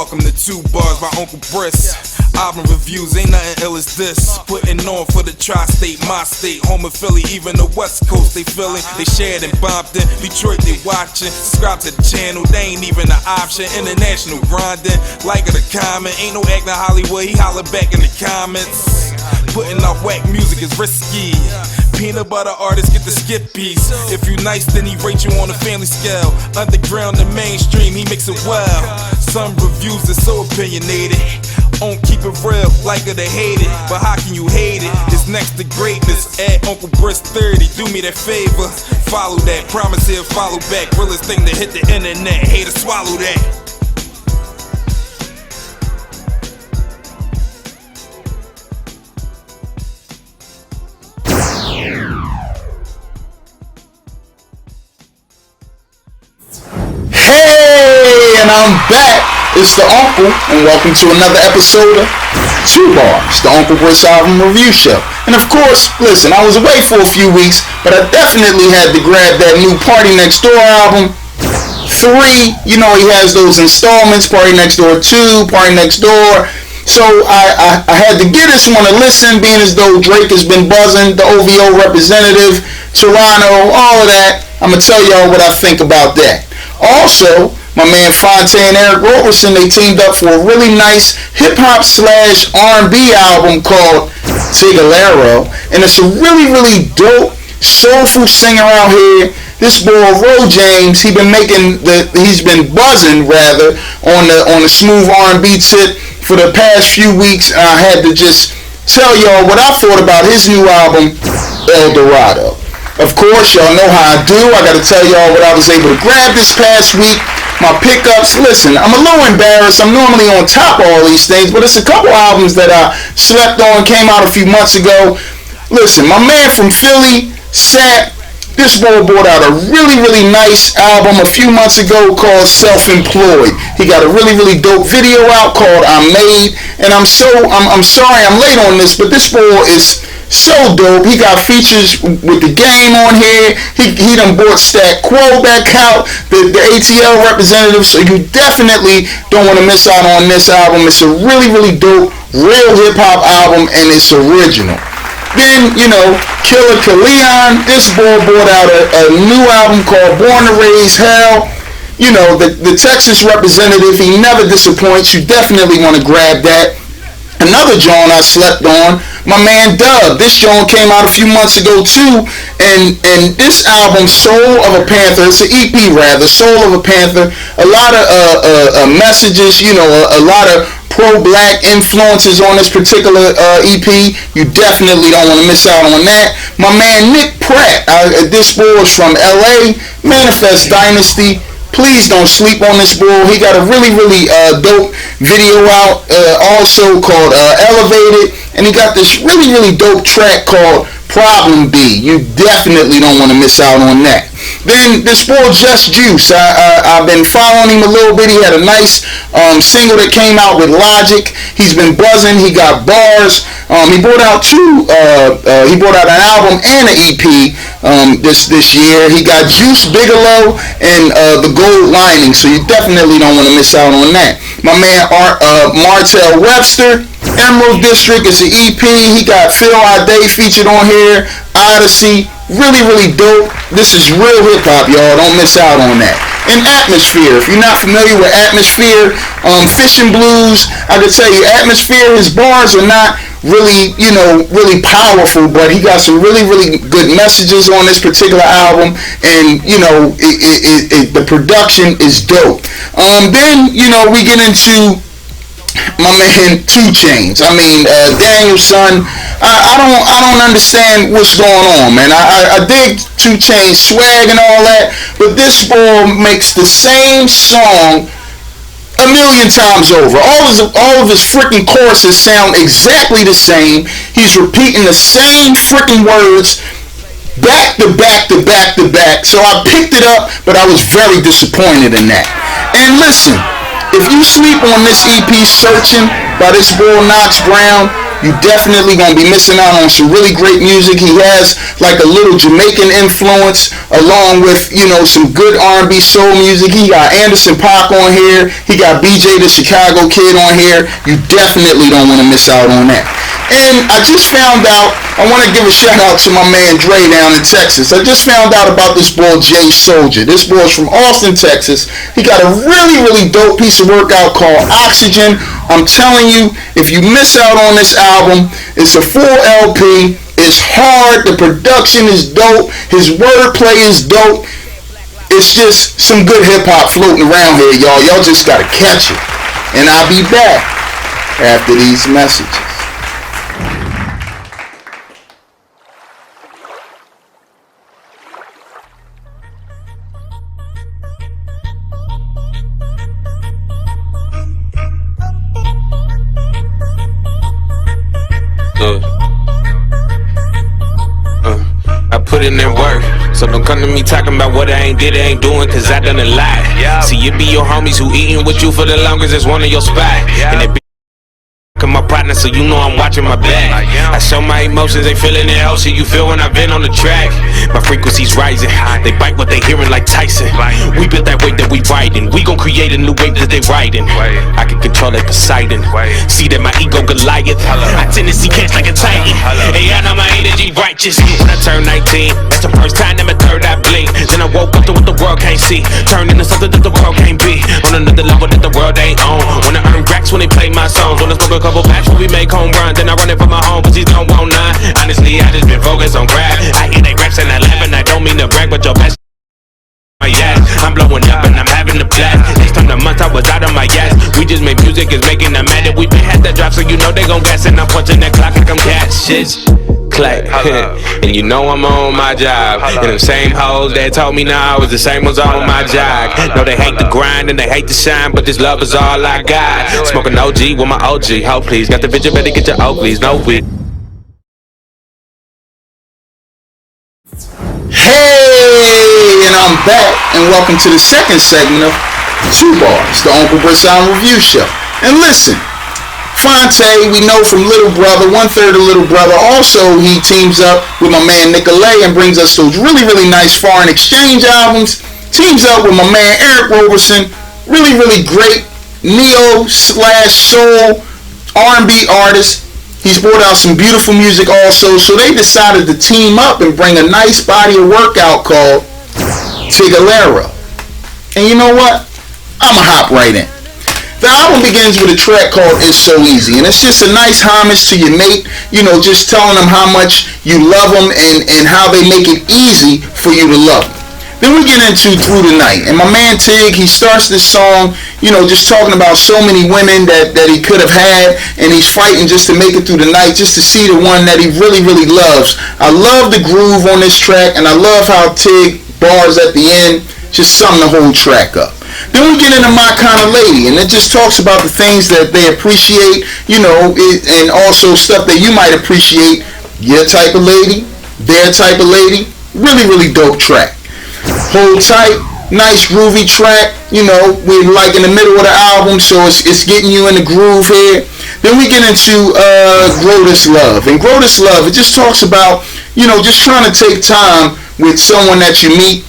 Welcome to TUBARS by Uncle Briss. Album reviews, ain't nothing ill as this. Putting on for the tri-state, my state, home of Philly, even the West Coast they feeling. They shared in Bompton, Detroit they watching. Subscribe to the channel, they ain't even an option. International grinding, like it a comment. Ain't no acting Hollywood, he holler back in the comments. Putting out whack music is risky. Peanut butter artists get the skip piece. If you nice, then he rate you on a family scale. Underground to mainstream, he makes it well. Some reviews are so opinionated. On keep it real, like it or hate it. But how can you hate it? It's next to greatness. At Uncle Briss 30, do me that favor. Follow that, promise he'll follow back. Realest thing to hit the internet. Hater, swallow that. Hey, and I'm back. It's the Uncle, and welcome to another episode of TUBARS, the Uncle Briss album review show. And of course, listen, I was away for a few weeks, but I definitely had to grab that new PartyNextDoor album. 3, you know, he has those installments, PartyNextDoor 2, PartyNextDoor. So I had to give this one a listen, being as though Drake has been buzzing, the OVO representative, Toronto, all of that. I'm going to tell y'all what I think about that. Also, my man Phonte and Eric Roberson, they teamed up for a really nice hip-hop / R&B album called Tigallerro. And it's a really, really dope, soulful singer out here. This boy, Ro James, he's been buzzing rather on the smooth R&B tip for the past few weeks. And I had to just tell y'all what I thought about his new album, Eldorado. Of course, y'all know how I do. I got to tell y'all what I was able to grab this past week. My pickups. Listen, I'm a little embarrassed. I'm normally on top of all these things, but it's a couple albums that I slept on, came out a few months ago. Listen, my man from Philly, Sap, this boy brought out a really, really nice album a few months ago called Self-Employed. He got a really, really dope video out called I'm Made, and I'm sorry I'm late on this, but this boy is so dope. He got features with the game on here. He done brought Stat Quo back out, the ATL representative, so you definitely don't want to miss out on this album. It's a really, really dope, real hip-hop album, and it's original. Then, you know, Killer Kaleon, this boy brought out a new album called Born to Raise Hell. You know, the Texas representative, he never disappoints. You definitely want to grab that. Another joint I slept on, my man Dub. This joint came out a few months ago too, and this album, Soul of a Panther, it's an EP rather, Soul of a Panther, a lot of messages, you know, a lot of pro-black influences on this particular EP. You definitely don't want to miss out on that. My man Nick Pratt, this boy is from LA, Manifest Dynasty. Please don't sleep on this boy. He got a really, really dope video out also called Elevated. And he got this really, really dope track called Problem B. You definitely don't want to miss out on that. Then this boy Just Juice. I've been following him a little bit. He had a nice single that came out with Logic. He's been buzzing. He got bars. He brought out he brought out an album and an EP this year. He got Juice Bigelow and The Gold Lining. So you definitely don't want to miss out on that. My man Martell Webster, Emerald District is an EP. He got Phil Ade featured on here. Odyssey, really, really dope. This is real hip hop, y'all. Don't miss out on that. And Atmosphere, if you're not familiar with Atmosphere, Fishing Blues, I can tell you, Atmosphere, his bars are not really, you know, really powerful, but he got some really, really good messages on this particular album, and, you know, the production is dope. Then, you know, we get into my man 2 Chainz. I mean, Daniel's son. I don't understand what's going on, man. I dig 2 Chainz swag and all that, but this boy makes the same song a million times over. All of his freaking choruses sound exactly the same. He's repeating the same freaking words back to back to back to back. So I picked it up, but I was very disappointed in that. And listen, if you sleep on this EP Searching by this boy Knox Brown, You definitely gonna be missing out on some really great music. He has like a little Jamaican influence along with, you know, some good R&B soul music. He got Anderson .Paak on here. He got BJ the Chicago Kid on here. You definitely don't want to miss out on that. And I just found out, I want to give a shout out to my man Dre down in Texas. I just found out about this boy Jay Soldier. This boy's from Austin, Texas. He got a really, really dope piece of workout called Oxygen. I'm telling you, if you miss out on this album, it's a full LP. It's hard. The production is dope. His wordplay is dope. It's just some good hip-hop floating around here, y'all. Y'all just got to catch it. And I'll be back after these messages. I put in that work, so don't come to me talking about what I ain't did, I ain't doing, cause I done a lot. See, it be your homies who eating with you for the longest, it's one of your spot. And it be my partner, so you know I'm watching my back. I show my emotions, they feeling it. How shit you feel when I've been on the track? My frequency's rising, they bite what they hearing like Tyson. We built that weight that we riding, we gon' create a new wave that they riding. I can control that Poseidon, see that my ego Goliath. I tend to see catch like a titan. Hey, I know my energy righteous. When I turn 19, that's the first time that my third eye blink. Then I woke up to what the world can't see, turned into something that the world can't be. On another level that the world ain't on. When I earn racks when they play my songs, when I smoke a couple packs when we make home runs, then I run it for my home, cause he's don't want none. Honestly, I just been focused on grab. I hear they raps and I laugh, and I don't mean to brag, but your best my ass. I'm blowing up and I'm having a blast. Next time the month I was out of my ass. We just made music, is making them mad that we been had that drop, so you know they gon' gas. And I'm punching that clock like I'm cat shit. Clay, and you know I'm on my job. And them same hoes that told me now I was the same ones on my job. No, they hate the grind and they hate the shine, but this love is all I got. Smoking OG with my OG, ho please. Got the bitch, you better get your Oakleys, no weed. Hey, and I'm back, and welcome to the second segment of TUBARS, the Uncle Britt's Album Review Show. And listen, Phonte, we know from Little Brother, 1/3 of Little Brother. Also, he teams up with my man Nicolay and brings us those really, really nice foreign exchange albums. Teams up with my man Eric Roberson, really, really great neo/soul R&B artist. He's brought out some beautiful music also, so they decided to team up and bring a nice body of work out called Tigallerro. And you know what? I'ma hop right in. The album begins with a track called It's So Easy, and it's just a nice homage to your mate, you know, just telling them how much you love them and how they make it easy for you to love them. Then we get into Through the Night, and my man Tig, he starts this song, you know, just talking about so many women that he could have had, and he's fighting just to make it through the night, just to see the one that he really, really loves. I love the groove on this track, and I love how Tig bars at the end just sum the whole track up. Then we get into My Kind of Lady, and it just talks about the things that they appreciate, you know, and also stuff that you might appreciate. Your type of lady, their type of lady. Really, really dope track. Hold Tight, nice groovy track. You know, we're like in the middle of the album, so it's getting you in the groove here. Then we get into Grow This Love. And Grow This Love, it just talks about, you know, just trying to take time with someone that you meet.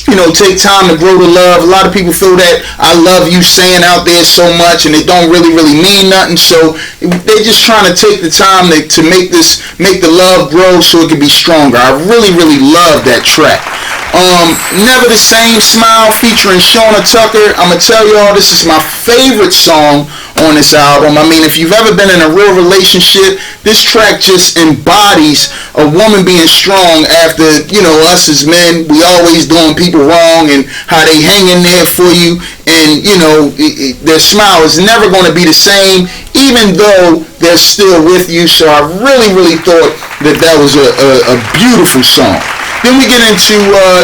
You know, take time to grow the love. A lot of people feel that I love you saying out there so much and it don't really mean nothing. So they're just trying to take the time to make the love grow so it can be stronger. I really love that track. Never the Same Smile featuring Shauna Tucker. I'm going to tell y'all, this is my favorite song on this album. I mean, if you've ever been in a real relationship, this track just embodies a woman being strong after, you know, us as men, we always doing people wrong, and how they hang in there for you, and, you know, their smile is never going to be the same, even though they're still with you. So I really thought that was a beautiful song. Then we get into,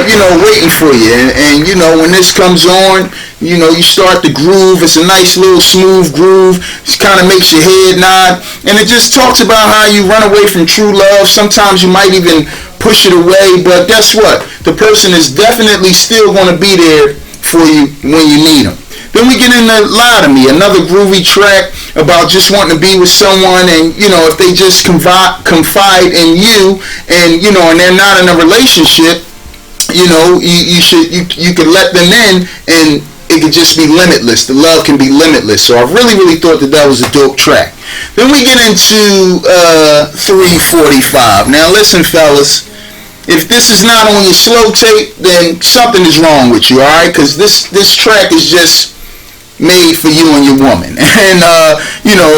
you know, Waiting For You. And, you know, when this comes on, you know, you start the groove. It's a nice little smooth groove. It kind of makes your head nod. And it just talks about how you run away from true love. Sometimes you might even push it away. But guess what? The person is definitely still going to be there for you when you need them. Then we get into Lie to Me, another groovy track. about just wanting to be with someone, and if they just confide in you, and and they're not in a relationship, you could let them in, and it could just be limitless. The love can be limitless. So I really thought that was a dope track. Then we get into 345. Now listen, fellas, if this is not on your slow tape, then something is wrong with you, alright? Because this track is just made for you and your woman. And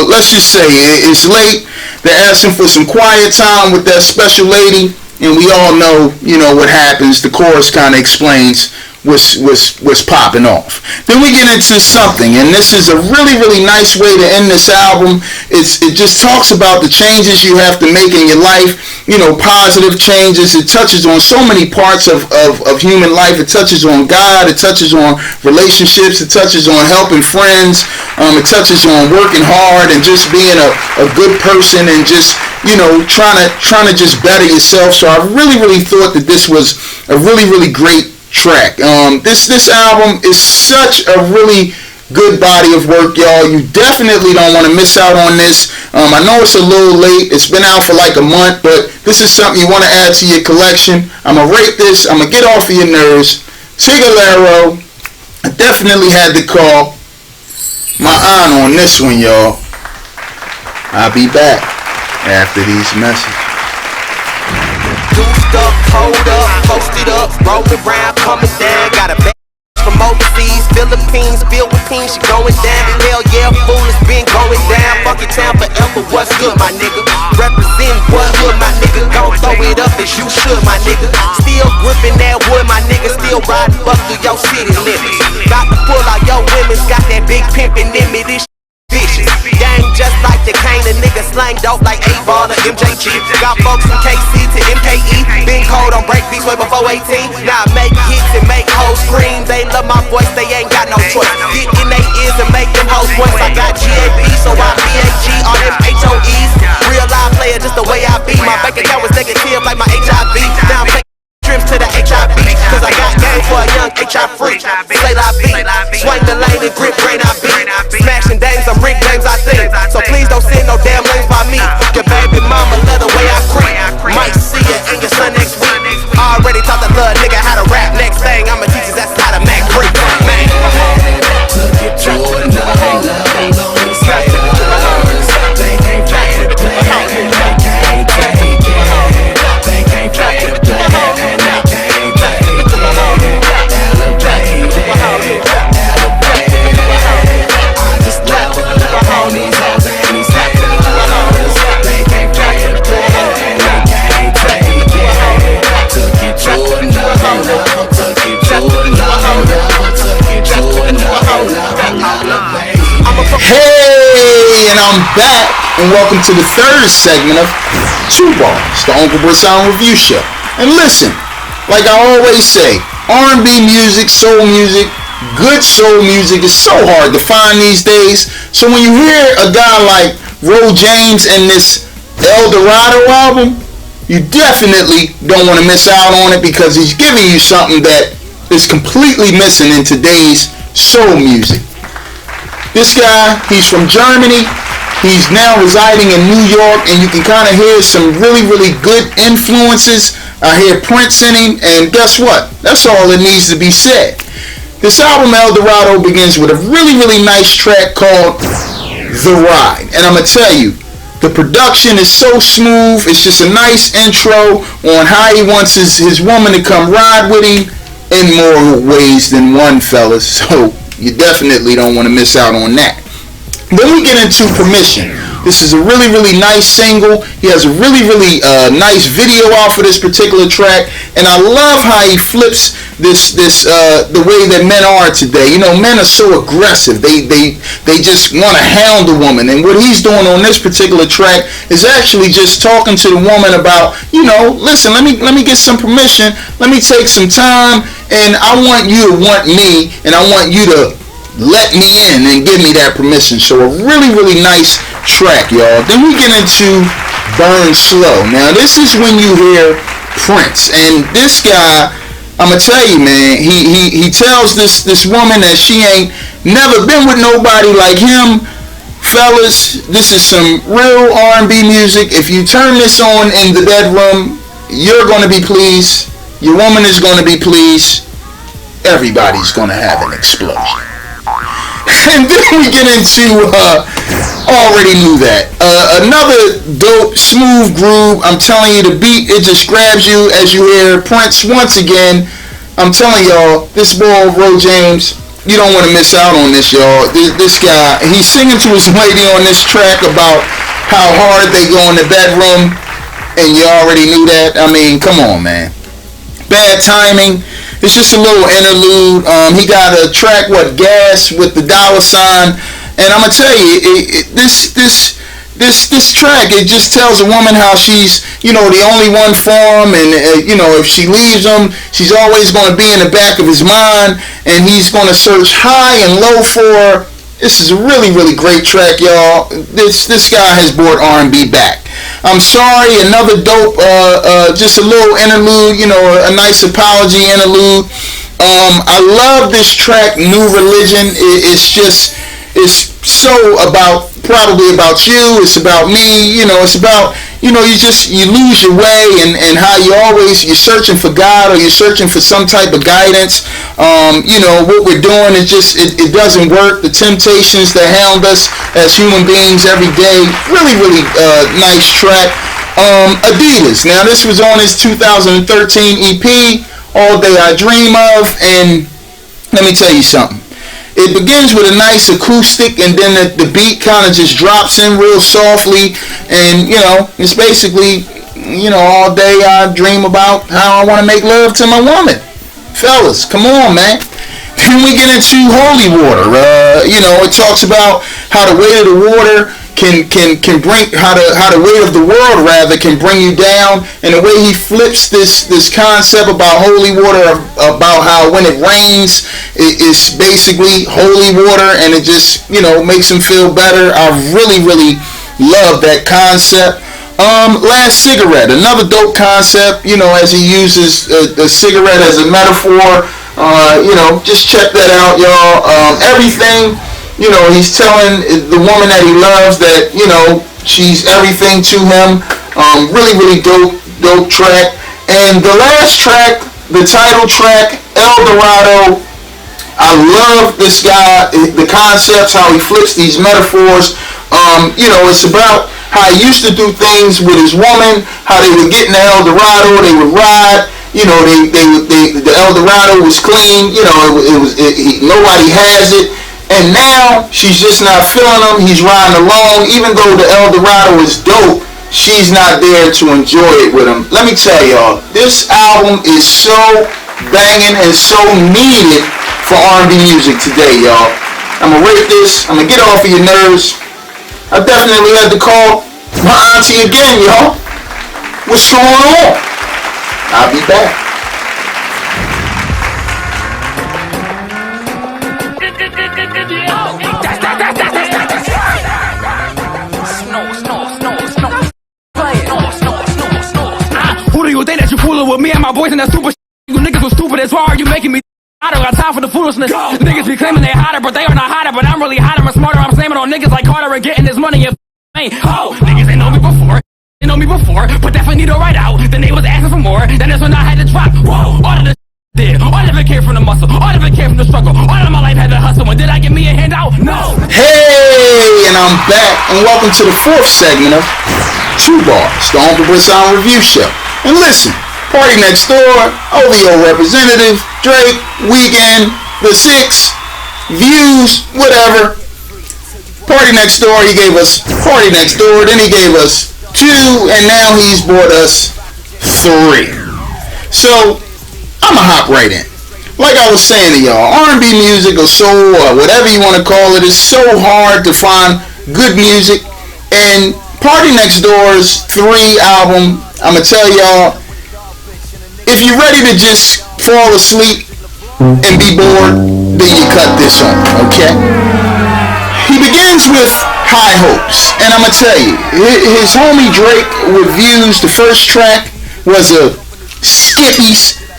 let's just say it's late. They're asking for some quiet time with that special lady, and we all know what happens. The chorus kind of explains what's popping off. Then we get into something, and this is a really nice way to end this album. It just talks about the changes you have to make in your life, positive changes. It touches on so many parts of human life. It touches on God, it touches on relationships, it touches on helping friends, it touches on working hard and just being a good person, and just trying to just better yourself. So I really thought that this was a really great track. This album is such a really good body of work, y'all. You definitely don't want to miss out on this. I know it's a little late. It's been out for like a month, but this is something you want to add to your collection. I'm going to rate this. I'm going to get off of your nerves. Tigallerro. I definitely had to call my aunt on this one, y'all. I'll be back after these messages. Duped up, hold up, posted up, rolling around, coming down. Got a bag from overseas, Philippines, filled with teens, she going down. Hell yeah, fool, it's been going down. Fuck your town forever, what's good, my nigga? Represent what hood, my nigga? Gon' throw it up as you should, my nigga. Still gripping that wood, my nigga. Still riding buck through your city limits. Got to pull out your women's, got that big pimpin' in me. This vicious. Gang just like the cane, a nigga slang dope like 8-ball or MJG. Got folks from KC to MKE. Been cold on break beats way before 18. Now I make hits and make hoes scream. They love my voice, they ain't got no choice. Get in they ears and make them hoes voice. I got GAB, so I BAG, all them HOEs. Real live player, just the way I be. My bank account was negative like my HIV. Now I'm taking trips to the HIV, cause I got game for a young HIV free. Slay la beat, swing the lane and grip brain I beat. Smashing dames, I'm Rick James I think. So please don't send no damn lanes by me. Your baby mama love the way I creep. Might see you and your son next week. Already taught the little nigga how to rap. Next thing I'ma teach his ass how to Mac freak. Man, took it to another level. They can't play it, they can't take it. They can't play it, and they can't take it. Elevated, I just leveled up on these hoes and these haters. They can't play it, and they can't take it. Took it to another level, took it to another level, took it to another level. Hey, and I'm back, and welcome to the third segment of TUBARS, the Uncle Britt Sound Review Show. And listen, like I always say, R&B music, soul music, good soul music is so hard to find these days. So when you hear a guy like Ro James and this Eldorado album, you definitely don't want to miss out on it, because he's giving you something that is completely missing in today's soul music. This guy, he's from Germany. He's now residing in New York, and you can kind of hear some really good influences. I hear Prince in him, and guess what? That's all that needs to be said. This album, Eldorado, begins with a really nice track called The Ride. And I'm going to tell you, the production is so smooth. It's just a nice intro on how he wants his woman to come ride with him in more ways than one, fellas. So you definitely don't want to miss out on that. Then we get into Permission. This is a really nice single. He has a really nice video out for this particular track, and I love how he flips this the way that men are today. You know, men are so aggressive. They just want to hound a woman, and what he's doing on this particular track is actually just talking to the woman about, listen, let me get some permission. Let me take some time, and I want you to want me, and I want you to let me in and give me that permission. So a really nice track, y'all. Then we get into Burn Slow. Now this is when you hear Prince, and this guy, I'ma tell you, man, he tells this woman that she ain't never been with nobody like him fellas, this is some real R&B music. If you turn this on in the bedroom, you're going to be pleased. Your woman is going to be pleased. Everybody's going to have an explosion. And then we get into, already knew that. Another dope, smooth groove. I'm telling you, the beat, it just grabs you as you hear Prince once again. I'm telling y'all, this boy, Ro James, you don't want to miss out on this, y'all. This guy, he's singing to his lady on this track about how hard they go in the bedroom, and you already knew that. I mean, come on, man. Bad timing. It's just a little interlude. He got a track, Gas, with the $, and I'm gonna tell you, this track, it just tells a woman how she's, the only one for him, and if she leaves him, she's always going to be in the back of his mind, and he's going to search high and low for her. This is a really, really great track, y'all. This guy has brought R&B back. I'm sorry, another dope, just a little interlude, a nice apology interlude. I love this track, New Religion. It's so probably about you. It's about me. It's about, you lose your way, and how you're searching for God, or you're searching for some type of guidance. What we're doing is just, it doesn't work. The temptations that hound us as human beings every day. Really, really nice track. Adidas. Now, this was on his 2013 EP, All Day I Dream Of, and let me tell you something. It begins with a nice acoustic, and then the beat kind of just drops in real softly, and it's basically, all day I dream about how I want to make love to my woman. Fellas, come on, man. Then we get into Holy Water. It talks about how the weight of the water can bring, how the weight of the world rather can bring you down, and the way he flips this concept about holy water, about how when it rains, it's basically holy water, and it just makes him feel better. I really, really love that concept. Last Cigarette, another dope concept, as he uses the cigarette as a metaphor. Just check that out, y'all. Everything. He's telling the woman that he loves that, she's everything to him. Really, really dope track. And the last track, the title track, Eldorado. I love this guy, the concepts, how he flips these metaphors. It's about how he used to do things with his woman, how they would get in the Eldorado, they would ride. The Eldorado was clean. Nobody has it. And now she's just not feeling him. He's riding along. Even though the Eldorado is dope, she's not there to enjoy it with him. Let me tell y'all, this album is so banging and so needed for R&B music today, y'all. I'm going to rate this. I'm going to get off of your nerves. I definitely had to call my auntie again, y'all. What's going on? I'll be back. Who do you think that you fooling with? Me and my boys in that super you niggas was stupid as why are you making me? I don't got time for the foolishness. Niggas be claiming they hotter, but they are not hotter. But I'm really hotter and smarter. I'm slamming on niggas like Carter and getting this money. And niggas ain't know me before. They know me before. Put that finito right out. Then they was asking for more. Then that's when I had to drop. Whoa, all of this did. All of it came from the muscle. All of it came from the struggle. All of my life had to hustle. And did I get me a handout? No. Hey, and I'm back, and welcome to the fourth segment of TUBARS, the Uncle Britt Sound Review Show. And listen, PartyNextDoor, OVO Representative, Drake, Weekend, The Six, Views, whatever. PartyNextDoor, he gave us PartyNextDoor, then he gave us 2, and now he's brought us 3. So, I'ma hop right in. Like I was saying to y'all, R&B music or soul or whatever you want to call it, is so hard to find good music. And PartyNextDoor's 3 album, I'ma tell y'all, if you're ready to just fall asleep and be bored, then you cut this on, okay? He begins with High Hopes, and I'ma tell you, his homie Drake reviews the first track was a skippy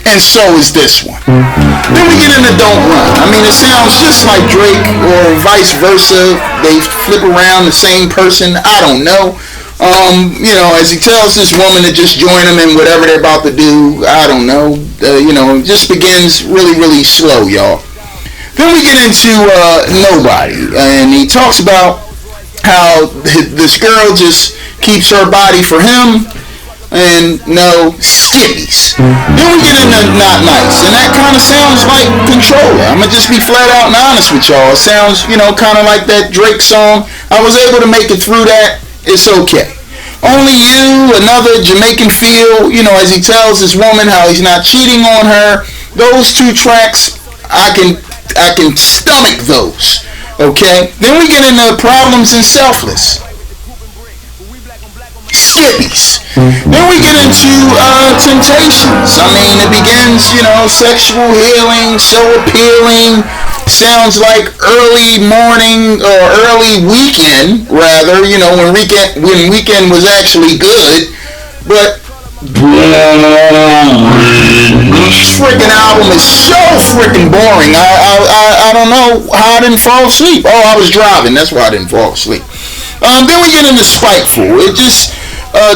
and so is this one. Then we get into Don't Run. I mean, it sounds just like Drake, or vice versa. They flip around the same person. I don't know. You know, as he tells this woman to just join him in whatever they're about to do. I don't know. You know, it just begins really, really slow, y'all. Then we get into Nobody, and he talks about how this girl just keeps her body for him, and no skippies. Then we get into Not Nice, and that kind of sounds like Controller. I'm gonna just be flat out and honest with y'all. It sounds, you know, kind of like that Drake song. I was able to make it through that. It's okay. Only You, another Jamaican feel, you know, as he tells this woman how he's not cheating on her. Those two tracks, I can stomach those. Okay? Then we get into Problems and Selfless. Skippies. Then we get into Temptations. I mean, it begins, you know, sexual healing, so appealing. Sounds like early morning or early weekend, rather, you know, when weekend was actually good. But this freaking album is so freaking boring. I don't know how I didn't fall asleep. Oh, I was driving. That's why I didn't fall asleep. Then we get into Spiteful. It just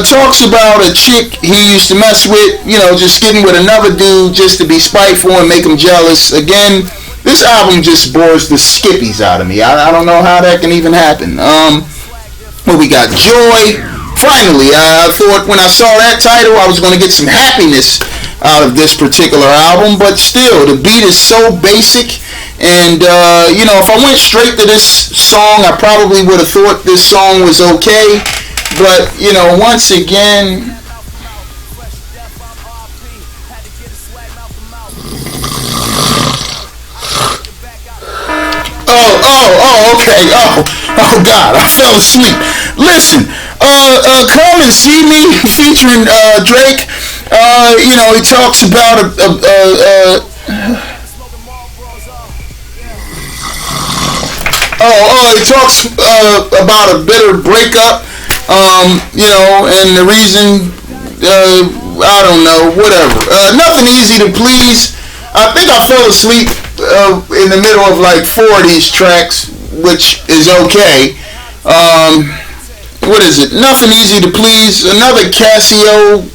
talks about a chick he used to mess with, you know, just getting with another dude just to be spiteful and make him jealous. Again, this album just bores the skippies out of me. I don't know how that can even happen. Well, we got Joy. Finally, I thought when I saw that title, I was going to get some happiness out of this particular album, but still, the beat is so basic, and, you know, if I went straight to this song, I probably would have thought this song was okay, but, you know, once again, okay. Oh God, I fell asleep. Listen, Come and See Me featuring Drake. You know, he talks about he talks about a bitter breakup. You know, and the reason, I don't know, whatever. Nothing Easy to Please. I think I fell asleep in the middle of like 4 of these tracks, which is okay. What is it? Nothing Easy to Please. Another Casio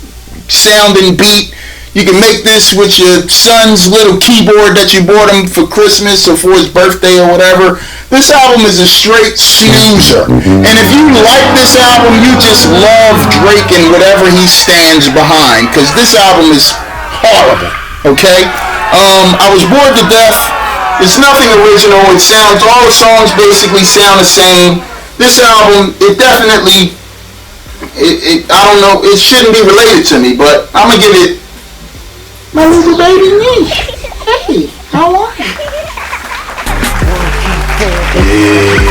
sounding beat. You can make this with your son's little keyboard that you bought him for Christmas or for his birthday or whatever. This album is a straight snoozer. And if you like this album, you just love Drake and whatever he stands behind, because this album is horrible. Okay? I was bored to death. It's nothing original. It sounds, all the songs basically sound the same. This album, it definitely, I don't know, it shouldn't be related to me, but I'm gonna give it my little baby niece. Hey, how are you? Yeah.